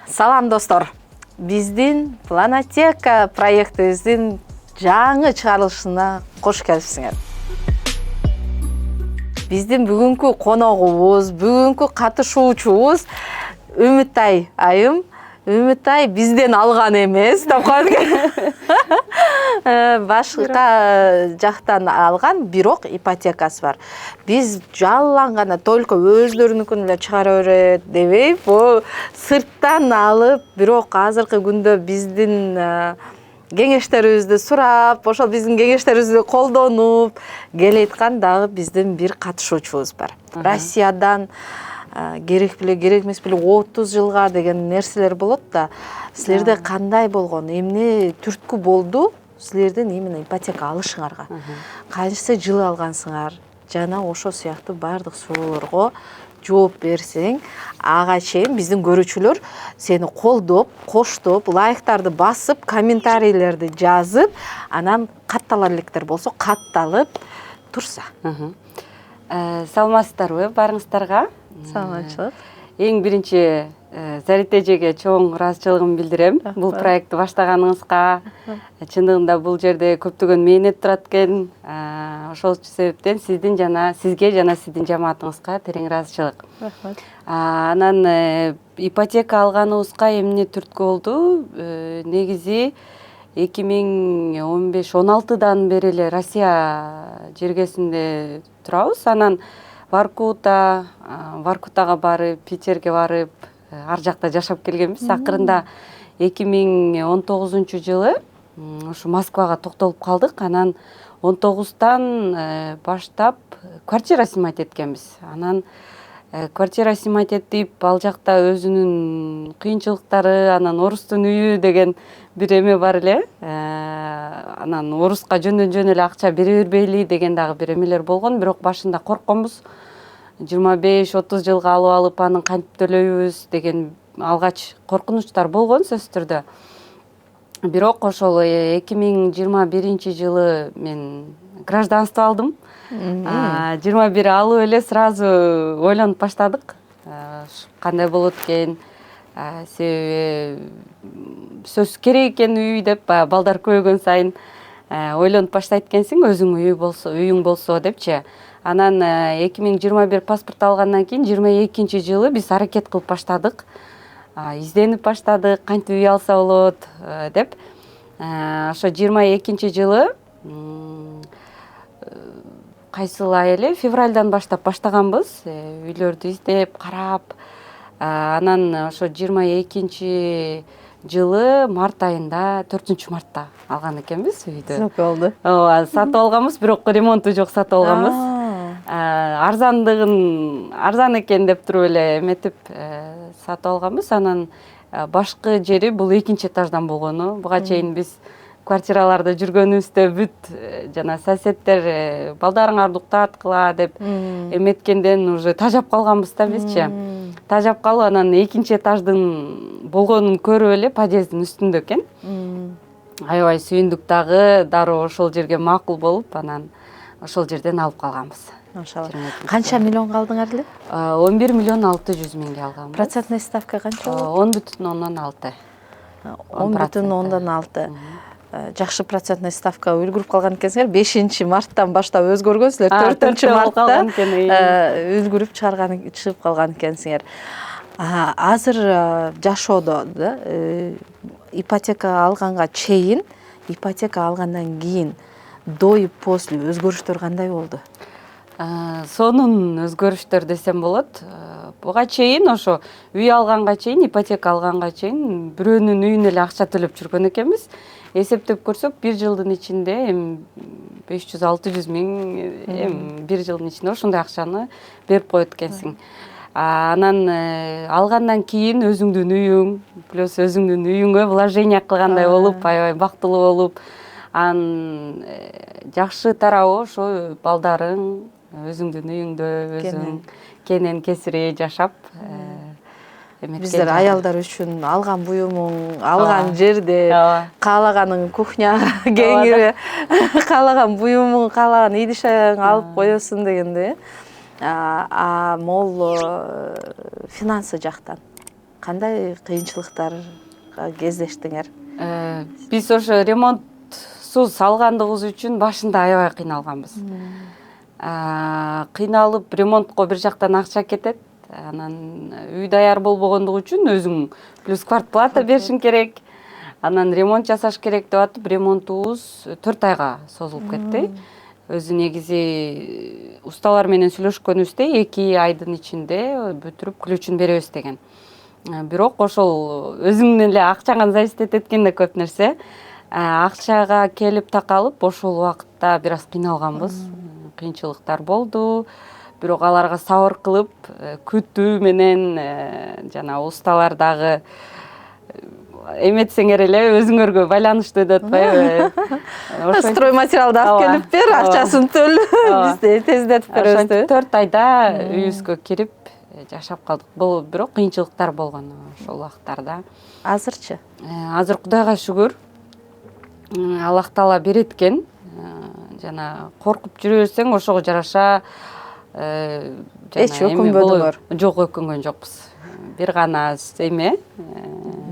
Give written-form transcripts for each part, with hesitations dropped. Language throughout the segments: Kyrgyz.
Салам достор. Биздин Планотека проектибиздин жаңы чыгарылышына кош келипсиңер. Биздин бүгүнкү коногубуз, бүгүнкү катышуучубуз Үмүтай айым. Үмүтай бизден алган эмес, тапкан. Башка жактан алган, бирок ипотекасы бар. Биз жалланганда только өздөрүнүкүн эле чыгара берет дебей, бул сырттан алып, бирок азыркы күндө биздин кеңештерибизди сурап, ошол биздин кеңештерибизди колдонуп келаткан дагы биздин бир катышуучубуз бар. Россиядан керек беле, керек эмес беле 30 жылга деген нерселер болот да. Силерде кандай болгон, эмне түрткү болду силердин именно ипотека алышыңарга? Канча жыл алгансыңар? Жана ошол сыяктуу бардык суроолорго жооп берсең, ага чейин биздин көрүүчүлөр сени колдоп, коштоп, лайктарды басып, комментарийлерди жазып, анан каттала электер болсо катталып турса. Саламатсыздарбы баарыңыздарга? Саламатчылык. Эң биринчи Зарит эжеге чоң ыраазычылыгымды билдирем. Бул проектти баштаганыңызга. Чындыгында бул жерде көптөгөн мээнет турат экен. Ошол себептен сизге жана сиздин жамаатыңызга терең ыраазычылык. Рахмат. Анан ипотека алганыбызга эмне түрткү болду? Негизи 2015-16дан бери эле Россия жергесинде турабыз. Анан Воркутага барып, Питерге барып, ар жакта жашап келгенбиз. Акырында 2019-жылы ушу Москвага токтолуп калдык. Анан 19тан баштап квартира снимать эткенбиз. Анан квартира снимать этип, ал жакта өзүнүн кыйынчылыктары, анан орустун үйү деген бир эме бар эле. Анан оруска жөндөн эле акча бере бербейли деген дагы бир эмелер болгон. Бирок башында коркконбуз. 25-30 жылга алып алып, анын кантип төлөйбүз деген алгач коркунучтар болгон сөзсүз түрдө. Бирок ошол 2021-жылы мен гражданство алдым. 21 алып эле сразу ойлонуп баштадык. Кандай болот экен, себеби сөз керек экен үй деп, балдар көбөйгөн сайын ойлонуп баштайт экенсиң, үйүң болсо депчи. Анан 2021 паспорт алгандан кийин 22-жылы биз аракет кылып баштадык. Изденип баштадык, кантип үй алса болот деп. Ошо 22-жылы кайсыл ай эле, февралдан баштап баштаганбыз. Үйлөрдү издеп, карап. Анан ошо 22-жылы март айында, 4-мартта алган экенбиз үйдү. Көп болду. Ооба, сатып алганбыз, бирок ремонту жок сатып алганбыз. Арзан экен деп туруп эле эметип сатып алганбыз. Анан башкы жери бул 2-этаждан болгону. Буга чейин биз квартираларда жүргөнүбүздө бүт жана соседтер балдарыңарды уктаткыла деп эметкенден уже тажап калганбыз да бизчи. Тажап калып, анан 2-этаждын болгонун көрүп эле подъездин үстүндө экен. Аябай сүйүндүк дагы, дароо ошол жерге макул болуп, анан ошол жерден алып калганбыз. Машалла. Канча миллионга алдыңар эле? 11,6 миллионге алганбыз. Процентный ставка канча болот? 10,6. 10,6. Жакшы процентный ставка үлгүрүп калган экенсиңер. 5-марттан баштап өзгөргөнсүзлөр. 4-мартта үлгүрүп чыгып калган экенсиңер. Азыр жашоодо ипотека алганга чейин, ипотека алгандан кийин до и после өзгөрүштөр кандай болду? Сонун өзгөрүштөр десем болот. Буга чейин ошо үй алганга чейин, ипотека алганга чейин бирөөнүн үйүнө эле акча төлөп жүргөн экенбиз. Эсептеп көрсөк, 1 жылдын ичинде 500-600 миң, 1 жылдын ичинде ошондой акчаны берип коет экенсиң. Анан алгандан кийин өзүңдүн үйүң, плюс өзүңдүн үйүңө вложение кылгандай болуп, аябай бактылуу болуп, жакшы тарабы ошо балдарың өзүңдүн үйүңдө өзүң кенен кесири жашап Биздер аялдар үчүн алган буюмуң, алган жерде, каалаганың кухня кеңири, каалаган буюмуң, каалаган идиш аяң алып коесуң дегенде. Могул финансы жактан кандай кыйынчылыктарга кездештиңер? Биз ошо ремонтсуз алгандыгыбыз үчүн башында аябай кыйналганбыз. Кыйналып ремонтко бир жактан акча кетет, анан үй даяр болбогондугу үчүн өзүң плюс квартплата беришиң керек. Анан ремонт жасаш керек деп атып, ремонтубуз 4 айга созулуп кетти. Өзү негизи усталар менен сүйлөшкөнүбүздө 2 айдын ичинде бүтүрүп ключун беребиз деген. Бирок ошол өзүңдүн эле акчаңан зависит эткенде көп нерсе. Акчага келип такалып, ошол убакытта бир аз кыйналганбыз. Кыйынчылыктар болду. Бирок аларга сабыр кылып, күтүү менен жана усталар дагы эметсеңер эле өзүңөргө байланыштуу деп атпайбы? Строй материалды алып келип бер, акчасын төл, биз тездетип беребиз. 4 айда үйүбүзгө кирип жашап калдык. Бул бирок кыйынчылыктар болгон ошол убакыттарда. Азырчы? Азыр Кудайга шүгүр. Аллах Таала берет экен. Жана коркуп жүрө берсең, ошого жараша эч өкүнбөдүңөр? Жок, өкүнгөн жокпуз. Бир гана эме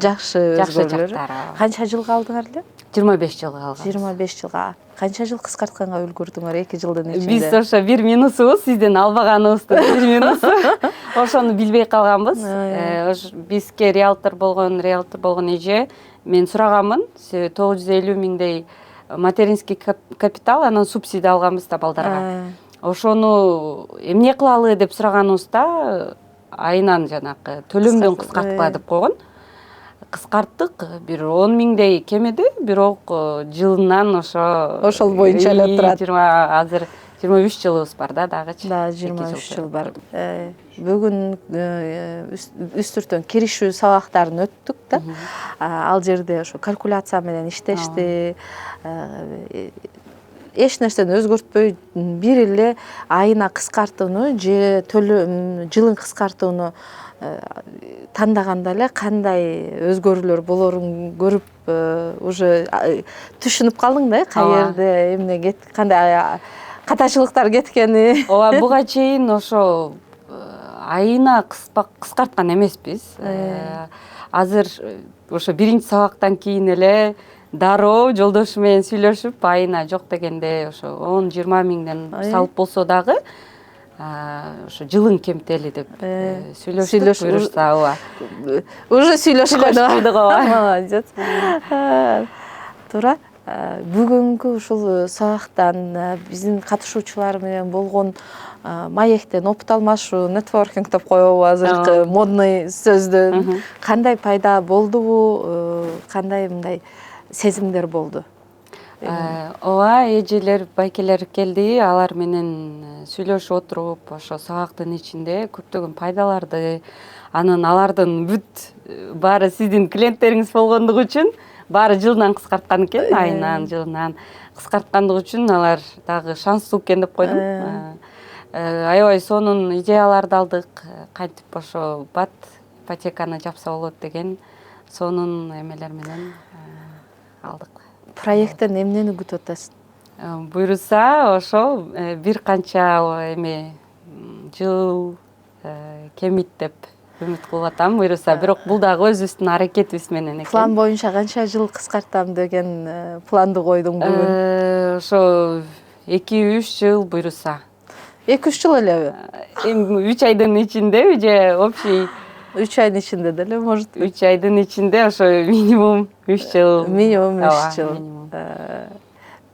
жакшы өзгөрүүлөр. Канча жыл калдыңар эле? 25 жыл калган. 25 жылга. Канча жыл кыскартканга үлгүрдүңөр 2 жылдын ичинде? Биз ошо бир минусубуз, сизден албаганыбыздын бир минусу. Ошону билбей калганбыз. Бизге риэлтор болгон эже мен сураганмын, 950 миңдей материнский капитал, анан субсидия алганбыз да балдарга. Ошону эмне кылалы деп сураганыбызда айынан жанакы төлөмдөн кыскартпа деп койгон. Кыскарттык, бир 10 миңдей кемеди, бирок жылынан ошол боюнча эле турат. Азыр 23 жылыбыз бар да, дагычы. Да, 23 жыл бар. Бүгүн үстүртөн киришүү сабактарын өттүк да. Ал жерде ошо калькуляция менен иштешти. Эч нерсени өзгөртпөй, бир эле айына кыскартууну же жылын кыскартууну тандаганда эле кандай өзгөрүүлөр болорун көрүп, уже түшүнүп калдың да, каерде эмне кандай катачылыктар кеткени. Ооба, буга чейин ошо айына кыскарткан эмеспиз. Азыр ошо биринчи сабактан кийин эле дароо жолдошу менен сүйлөшүп, айына жок дегенде ошо 10-20 миңден салып болсо дагы ошо жылын кемтели деп сүйлөштүк. Буюрса, ооба. Уже сүйлөшкөндүк. Молодец. Туура. Бүгүнкү ушул сабактан биздин катышуучулар менен болгон маектен опыт алмашуу, нетворкинг деп коебу азыркы модный сөздөн, кандай пайда болдубу, кандай мындай сезимдер болду? Ооба, эжелер, байкелер келди, алар менен сүйлөшүп отуруп, ошо сабактын ичинде көптөгөн пайдаларды, анан алардын бүт баары сиздин клиенттериңиз болгондугу үчүн баары жылынан кыскарткан экен, айынан, жылынан кыскарткандыгы үчүн алар дагы шанстуу экен деп койдум. Аябай сонун идеяларды алдык, кантип ошо бат ипотеканы жапса болот деген сонун эмелер менен алдык. Проекттен эмнени күтүп атасың? Буюрса, ошо бир канча эме жыл кемит деп үмүт кылып атам. Буюрса, бирок бул дагы өзүбүздүн аракетибиз менен экен. План боюнча канча жыл кыскартам деген планды койдуң бүгүн? Ошо 2-3 жыл буюрса. 2-3 жыл элеби? 3 айдын ичиндеби же общий? 3 айдын ичинде деле, может. 3 айдын ичинде ошо минимум 3 жыл. Минимум 3 жыл.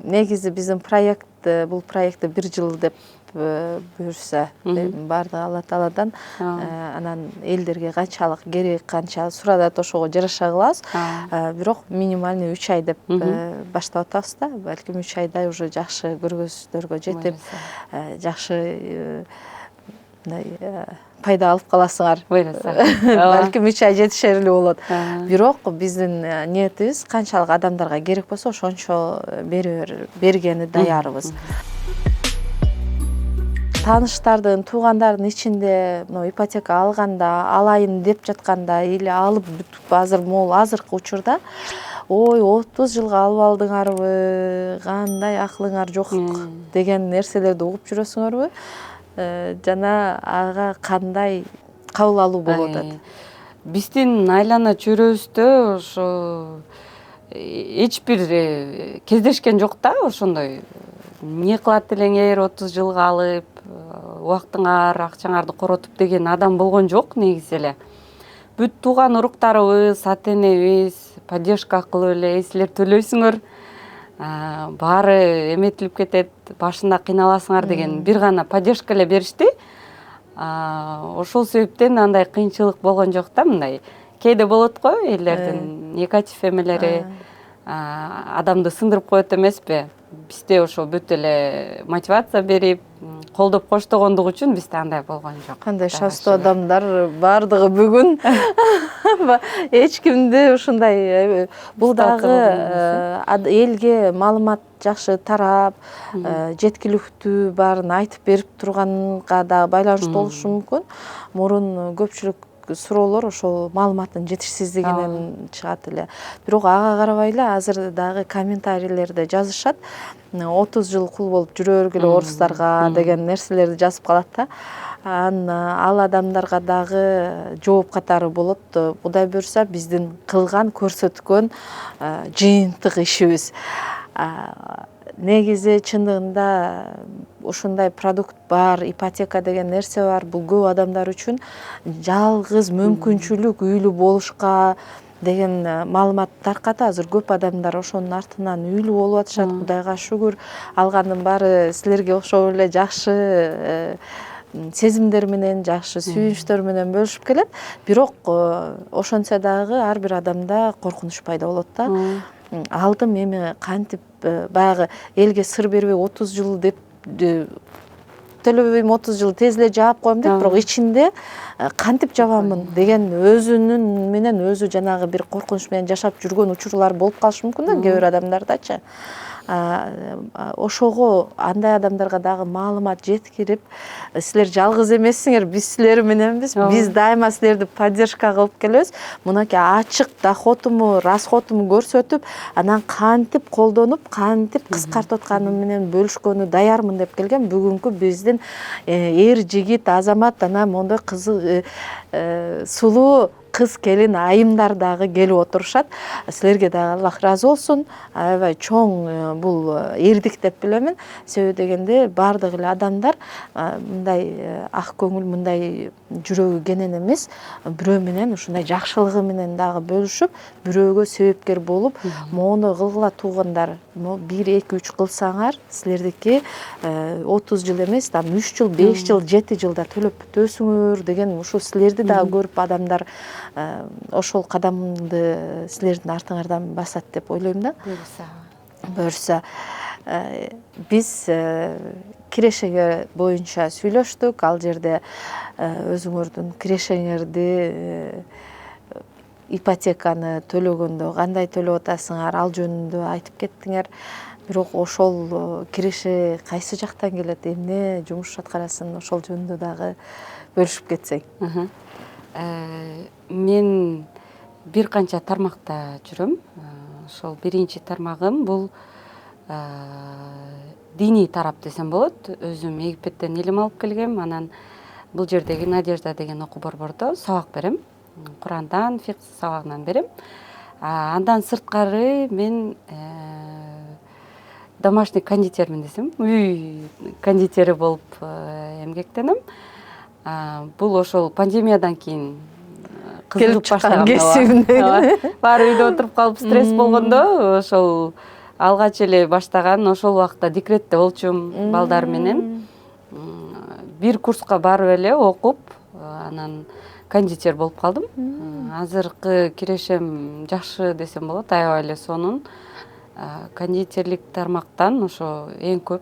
Негизи биздин проект, бул проектти 1 жыл деп буюрса, баардыгы Алла Тааладан, анан элдерге канчалык керек, канча сурадат, ошого жараша кылабыз. Бирок минимальный 3 ай деп баштап атабыз да. Балким 3 айда уже жакшы көргөзүүлөргө жетип, жакшы пайда алып каласыңар. Балким 3 ай жетишерлүү болот. Бирок биздин ниетибиз канчалык адамдарга керек болсо ошончо бергени даярбыз. Тааныштардын, туугандардын ичинде ипотека алганда, алайын деп жатканда или алып бүтүп азыр могул азыркы учурда ой 30 жылга алып алдыңарбы, кандай акылыңар жок деген нерселерди угуп жүрөсүңөрбү? Жана ага кандай кабыл алуу болуп атат? биздин айлана чөйрөбүздө ошо эч бир кездешкен жок да, ошондой эмне кылат элең 30 жылга алып, убактыңар, акчаңарды коротуп деген адам болгон жок негизи эле. Бүт тууган уруктарыбыз, ата энебиз поддержка кылып эле силер төлөйсүңөр, баары эметилип кетет, башында кыйналасыңар деген бир гана поддержка эле беришти. Ошол себептен андай кыйынчылык болгон жок да, мындай. Кээде болот го элдердин негатив эмелери, адамды сындырып коет эмеспи? Бизде ошо бүт эле мотивация берип, колдоп коштогондугу үчүн бизде андай болгон жок. Кандай шанстуу адамдар бардыгы бүгүн. Эч кимди ушундай бул дагы элге маалымат жакшы тарап, жеткиликтүү баарын айтып берип турганга да байланыштуу болушу мүмкүн. Мурун көпчүлүк суроолор ошол маалыматтын жетишсиздигинен чыгат эле. Бирок ага карабай эле азыр дагы комментарийлерде жазышат. 30 жыл кул болуп жүрө бергиле орустарга деген нерселерди жазып калат да. Ал адамдарга дагы жооп катары болот. Кудай буйрса биздин кылган, көрсөткөн жыйынтык ишибиз. Негизи чындыгында ушундай продукт бар, ипотека деген нерсе бар. Бул көп адамдар үчүн жалгыз мүмкүнчүлүк үйлүү болушка деген маалымат таркады. Азыр көп адамдар ошонун артынан үйлүү болуп атышат. Кудайга шүгүр. Алгандын баары силерге окшоп эле жакшы сезимдер менен, жакшы сүйүнүчтөр менен бөлүшүп келет. Бирок ошончо дагы ар бир адамда коркунуч пайда болот да. Алдым эми кантип баягы элге сыр бербей 30 жыл деп төлөбөйм, 30 жыл тез эле жаап коем деп, бирок ичинде кантип жабамын деген өзүнүн менен өзү жанагы бир коркунуч менен жашап жүргөн учурлар болуп калышы мүмкүн да кээ бир адамдардачы. Ошого андай адамдарга дагы маалымат жеткирип, силер жалгыз эмессиңер, биз силер мененбиз, биз дайыма силерди поддержка кылып келебиз. Мынакей ачык доходуму, расходуму көрсөтүп, анан кантип колдонуп, кантип кыскартып атканым менен бөлүшкөнү даярмын деп келген бүгүнкү биздин эр жигит, азамат, анан мондой кызык сулуу кыз келин айымдар дагы келип отурушат. Силерге дагы Аллах ыраазы болсун. Аябай чоң бул эрдик деп билемин. Себеби дегенде бардык эле адамдар мындай ак көңүл, мындай жүрөгү кенен эмес, бирөө менен ушундай жакшылыгы менен дагы бөлүшүп, бирөөгө себепкер болуп, моуну кылгыла туугандар, 1, 2, 3 кылсаңар, силердики 30 жыл эмес, 3 жыл, 5 жыл, 7 жылда төлөп бүтөсүңөр деген ушу силерди дагы көрүп адамдар ошол кадамды силердин артыңардан басат деп ойлойм да. Буюрса. Биз кирешеңер боюнча сүйлөштүк. Ал жерде өзүңөрдүн кирешеңерди, ипотеканы төлөгөндө кандай төлөп атасыңар, ал жөнүндө айтып кеттиңер. Бирок ошол киреше кайсы жактан келет, эмне жумуш аткарасың, ошол жөнүндө дагы бөлүшүп кетсең. Мен бир канча тармакта жүрөм. Ошол биринчи тармагым бул диний тарап десем болот. Өзүм Египеттен илим алып келгем. Анан бул жердеги Надежда деген окуу борбордо сабак берем. Курандан, фикх сабагынан берем. Андан сырткары мен домашний кондитермин десем, үй кондитери болуп эмгектенем. Бул ошол пандемиядан кийин кызыгып баштаган. Баары үйдө отуруп калып стресс болгондо, ошол алгач эле баштаган, ошол убакта декретте болчумун балдар менен. Бир курска барып эле окуп, анан кондитер болуп калдым. Азыркы кирешем жакшы десем болот, аябай эле сонун. Кондитерлик тармактан ошо эң көп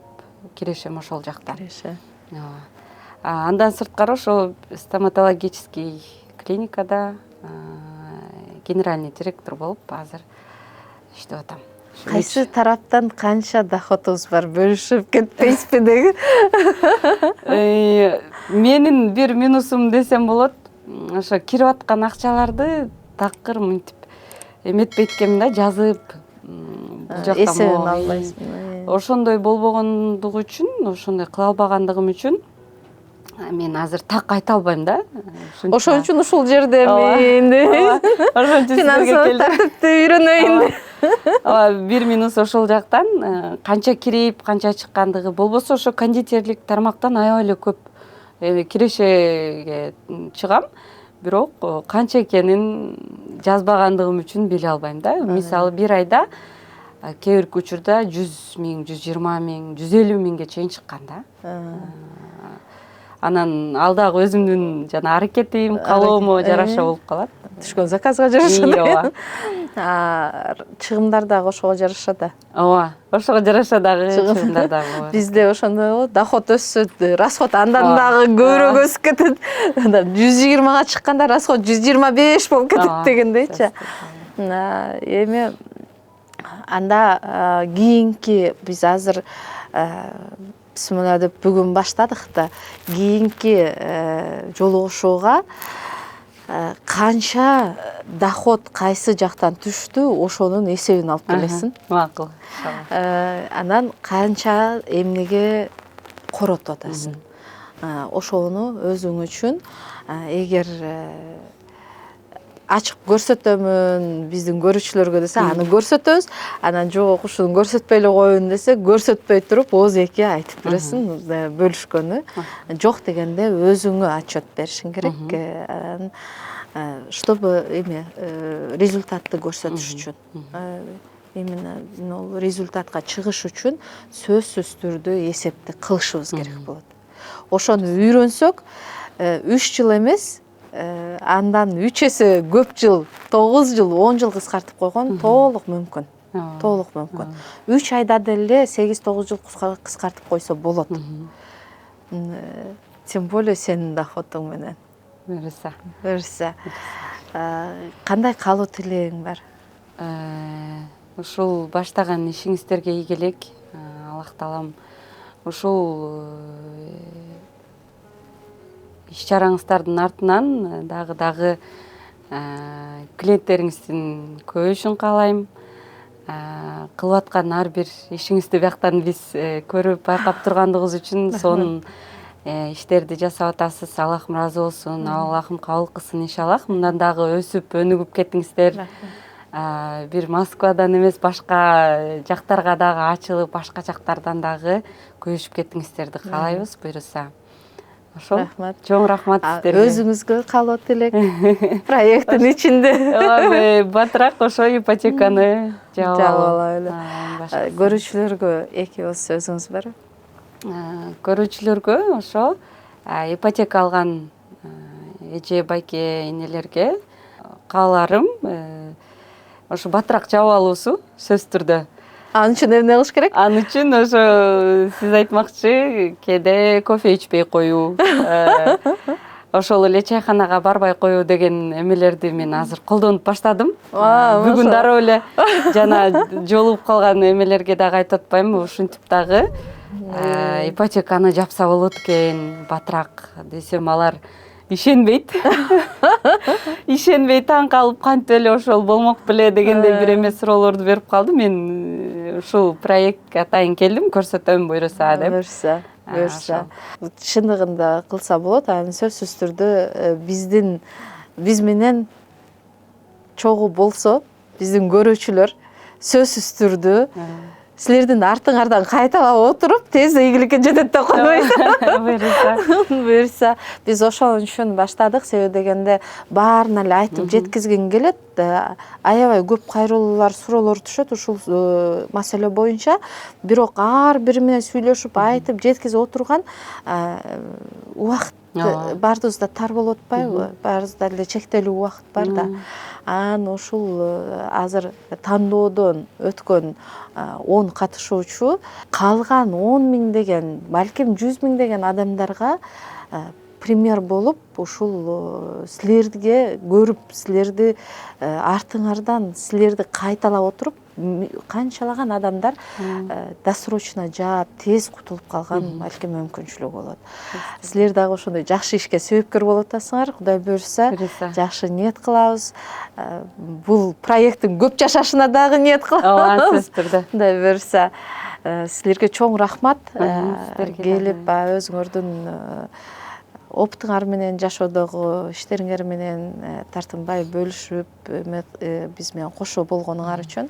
кирешем ошол жакта. Андан сырткары ошо стоматологический клиникада генеральный директор болуп азыр иштеп атам. Кайсы тараптан канча доходуңуз бар, бөлүшүп кетпейсизби деги? Менин бир минусум десем болот, ошо кирип аткан акчаларды такыр мынтип эметпей эткем да, жазып эсебин албайсың. Ошондой болбогондугу үчүн, ошондой кыла албагандыгым үчүн мен азыр так айта албайм да. Ошон үчүн ушул жердемин. Ошон үчүн финансылык тартипти үйрөнөйүн деп. Бир минус ошол жактан канча кирип, канча чыккандыгы, болбосо ошо кондитерлик тармактан аябай эле көп кирешеге чыгам. Бирок канча экенин жазбагандыгым үчүн биле албайм да. Мисалы бир айда кээ бир учурда 100 миң, 120 миң, 150 миңге чейин чыккан да. Анан ал дагы өзүмдүн жана аракетим, каалоомо жараша болуп калат. Түшкөн заказга жараша. Чыгымдар дагы ошого жараша да. Ооба, ошого жараша дагы чыгымдар дагы бар. Бизде ошондой доход өссө, расход андан дагы көбүрөөк өсүп кетет. 120га чыкканда расход 125 болуп кетет дегендейчи. Эми анда кийинки биз азыр бисмилла деп бүгүн баштадык да, кийинки жолугушууга канча доход кайсы жактан түштү, ошонун эсебин алып келесиң. Макул. Анан канча эмнеге коротуп атасың. Ошону өзүң үчүн эгер ачык көрсөтөмүн биздин көрүүчүлөргө десе аны көрсөтөбүз, анан жок ушуну көрсөтпөй эле коеюн десе көрсөтпөй туруп ооз эки айтып бересиң бөлүшкөнү. Жок дегенде өзүңө отчет беришиң керек. Чтобы результатты көрсөтүш үчүн. Именно результатка чыгыш үчүн сөзсүз түрдө эсепти кылышыбыз керек болот. Ошону үйрөнсөк 3 жыл эмес, андан 3 эсе көп жыл, 9 жыл, 10 жыл кыскартып койгон толук мүмкүн. Толук мүмкүн. 3 айда деле 8-9 жыл кыскартып койсо болот. Тем более сенин доходуң менен. Буюрса. Кандай каалоо тилегиң бар? Ушул баштаган ишиңиздерге ийгилик. Аллах таалам ушул иш-чараңыздардын артынан дагы клиенттериңиздин көбөйүшүн каалайм. Кылып аткан ар бир ишиңизди бияктан биз көрүп байкап тургандыгыбыз үчүн сонун иштерди жасап атасыз. Аллахым ыраазы болсун, Аллахым кабыл кылсын иншаллах. Мындан дагы өсүп, өнүгүп кетиңиздер. Бир Москвадан эмес, башка жактарга дагы ачылып, башка жактардан дагы көбөйүшүп кетиңиздерди каалайбыз, буйруса. Ошо. Рахмат. Чоң рахмат сиздерге. Өзүңүзгө каалоо тилек. Проекттин ичинде. Батыраак ошо ипотеканы жаап алайлы. Көрүүчүлөргө эки ооз сөзүңүз бар? Көрүүчүлөргө ошо ипотека алган эже байке энелерге кааларым ошо батыраак жаап алуусу сөзсүз түрдө. Анын үчүн эмне кылыш керек? Анын үчүн ошо сиз айтмакчы, кээде кофе ичпей коюу, ошол эле чайханага барбай коюу деген эмелерди мен азыр колдонуп баштадым. Бүгүн дароо эле жана жолугуп калган эмелерге дагы айтып атпайм, ушинтип дагы ипотеканы жапса болот экен батыраак десем, алар ишенбейт. Ишенбей таң калып, кантип эле ошол болмок беле дегендей бир эме суроолорду берип калды. Мен ушул проектке атайын келдим, көрсөтөм буйруса деп. Буйруса. Чындыгында кылса болот, анын сөзсүз түрдө биз менен чогуу болсо, биздин көрүүчүлөр сөзсүз түрдө силердин артыңардан кайталап отуруп, тез ийгиликке жетет деп койбойт. Буюрса, биз ошол үчүн баштадык, себеби дегенде баарына эле айтып жеткизгим келет. Аябай көп кайрылуулар, суроолор түшөт ушул маселе боюнча. Бирок ар бири менен сүйлөшүп, айтып жеткиziп отурган убакыт баарыбызда тар болуп атпайбы? Баарыбызда эле чектелүү убакыт бар да. Анан ушул азыр тандоодон өткөн 10 катышуучу калган 10 миңдеген, балким 100 миңдеген адамдарга пример болуп, ушул силерге көрүп, силерди артыңардан силерди кайталап отуруп, канчалаган адамдар досрочно жаап, тез кутулуп калган балким мүмкүнчүлүгү болот. Силер дагы ошондой жакшы ишке себепкер болуп атасыңар. Кудай буйрса, жакшы ниет кылабыз. Бул проекттин көп жашашына дагы ниет кылабыз. Кудай буйрса, силерге чоң рахмат. Келип өзүңөрдүн оптуңар менен жашоодогу иштериңер менен тартынбай бөлүшүп биз менен кошо болгонуңар үчүн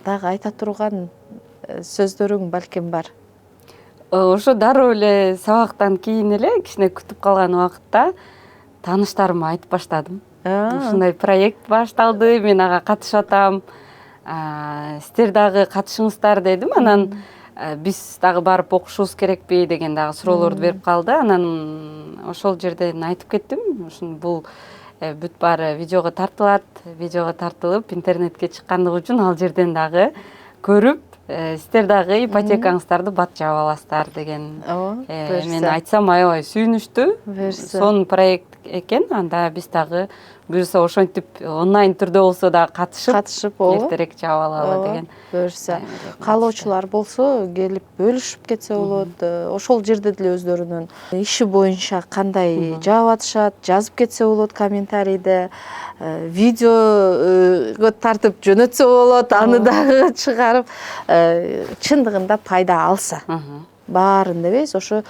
дагы айта турган сөздөрүң балким бар. Ошо дароо эле сабактан кийин эле кичине күтүп калган убакытта тааныштарыма айтып баштадым. Ушундай проект башталды, мен ага катышып атам. Сиздер дагы катышыңыздар дедим. Анан биз дагы барып окушубуз керекпи деген дагы суроолорду берип калды. Анан ошол жерден айтып кеттим. Бул бүт баары видеого тартылат. Видеого тартылып интернетке чыккандыгы үчүн ал жерден дагы көрүп, сиздер дагы ипотекаңыздарды бат жаап аласыздар деген. Мен айтсам аябай сүйүнүштү. Сонун проект экен. Анда биз дагы буюрса ошентип онлайн түрдө болсо да катышып эртерээк жаап алалы деген. Буюрса каалоочулар болсо келип бөлүшүп кетсе болот. Ошол жерде деле өздөрүнүн иши боюнча кандай жаап атышат, жазып кетсе болот комментарийде. Видеого тартып жөнөтсө болот, аны дагы чыгарып чындыгында пайда алса. Баарын дебейбиз, ошо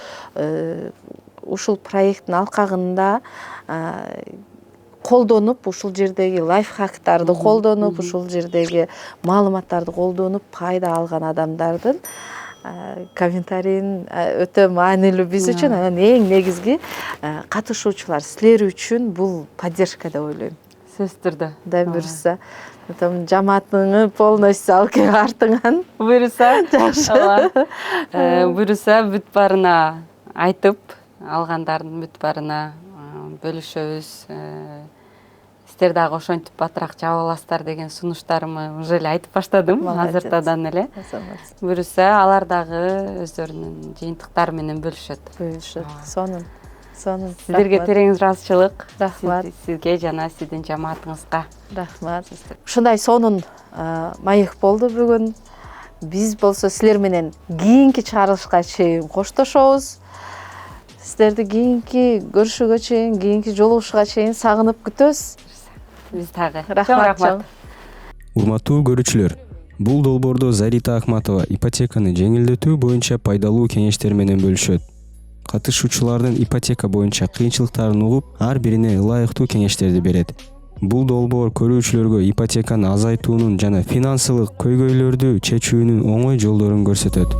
ушул проекттин алкагында колдонуп, ушул жердеги лайфхактарды колдонуп, ушул жердеги маалыматтарды колдонуп пайда алган адамдардын комментарийин өтө маанилүү биз үчүн. Анан эң негизги катышуучулар силер үчүн бул поддержка деп ойлойм. Сөзсүз түрдө. Да буюрса, жамаатыңы полностью алып келип артыңан буюрса, жакшы. Буюрса бүт баарына айтып, алгандардын бүт баарына бөлүшөбүз. Сиздер дагы ошентип батыраак жаап аласыздар деген сунуштарымы уже эле айтып баштадым азыртадан эле. Буюрса, алар дагы өздөрүнүн жыйынтыктары менен бөлүшөт. Сонун. Сиздерге терең ыраазычылык. Рахмат. Сизге жана сиздин жамаатыңызга. Рахмат. Ушундай сонун маек болду бүгүн. Биз болсо силер менен кийинки чыгарылышка чейин коштошобуз. Сиздерди кийинки көрүшүүгө чейин, кийинки жолугушууга чейин сагынып күтөбүз. Биз дагы. Рахмат. Урматтуу көрүүчүлөр, бул долбоордо Зарита Акматова ипотеканы жеңилдетүү боюнча пайдалуу кеңештер менен бөлүшөт. Катышуучулардын ипотека боюнча кыйынчылыктарын угуп, ар бирине ылайыктуу кеңештерди берет. Бул долбоор көрүүчүлөргө ипотеканы азайтуунун жана финансылык көйгөйлөрдү чечүүнүн оңой жолдорун көрсөтөт.